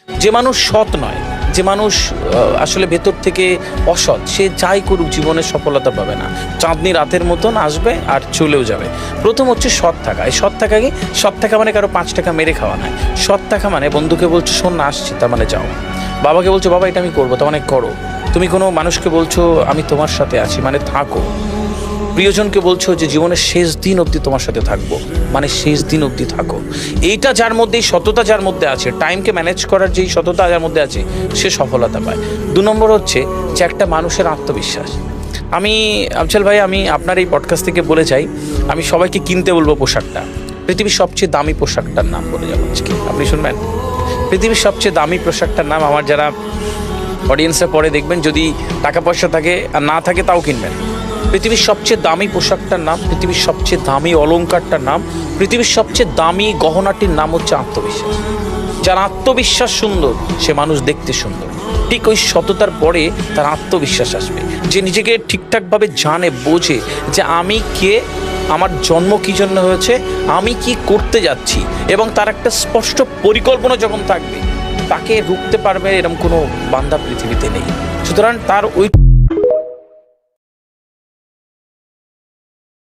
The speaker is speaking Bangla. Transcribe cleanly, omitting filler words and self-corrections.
যে মানুষ সৎ নয়, যে মানুষ আসলে ভেতর থেকে অসৎ, সে যাই করুক জীবনে সফলতা পাবে না। চাঁদনি রাতের মতন আসবে আর চলেও যাবে। প্রথম হচ্ছে সৎ থাকা। এই সৎ থাকা কি? সৎ থাকা মানে কারো 5 টাকা মেরে খাওয়া নয়। সৎ থাকা মানে বন্ধুকে বলছো শোন না আসছি, তার মানে যাও। বাবাকে বলছো বাবা এটা আমি করবো, তার মানে করো। তুমি কোনো মানুষকে বলছো আমি তোমার সাথে আছি, মানে থাকো। প্রিয়জনকে বলছো যে জীবনের শেষ দিন অবধি তোমার সাথে থাকবো, মানে শেষ দিন অবধি থাকো। এইটা যার মধ্যে, এই সততা যার মধ্যে আছে, টাইমকে ম্যানেজ করার যেই সততা যার মধ্যে আছে, সে সফলতা পায়। 2 নম্বর হচ্ছে যে একটা মানুষের আত্মবিশ্বাস। আমি আফজাল ভাই, আমি আপনার এই পডকাস্ট থেকে বলে চাই, আমি সবাইকে কিনতে বলবো পোশাকটা। পৃথিবীর সবচেয়ে দামি পোশাকটার নাম বলে যাবো আজকে, আপনি শুনবেন। পৃথিবীর সবচেয়ে দামি পোশাকটার নাম, আমার যারা অডিয়েন্সে পরে দেখবেন, যদি টাকা পয়সা থাকে আর না থাকে তাও কিনবেন। পৃথিবীর সবচেয়ে দামি পোশাকটার নাম, পৃথিবীর সবচেয়ে দামি অলংকারটার নাম, পৃথিবীর সবচেয়ে দামি গহনাটির নাম হচ্ছে আত্মবিশ্বাস। যার আত্মবিশ্বাস সুন্দর, সে মানুষ দেখতে সুন্দর। ঠিক ওই সততার পরে তার আত্মবিশ্বাস আসবে, যে নিজেকে ঠিকঠাকভাবে জানে, বোঝে যে আমি কে, আমার জন্ম কী জন্য হয়েছে, আমি কি করতে যাচ্ছি, এবং তার একটা স্পষ্ট পরিকল্পনা যখন থাকবে, তাকে রুখতে পারবে এরকম কোনো বান্দা পৃথিবীতে নেই। সুতরাং তার ওই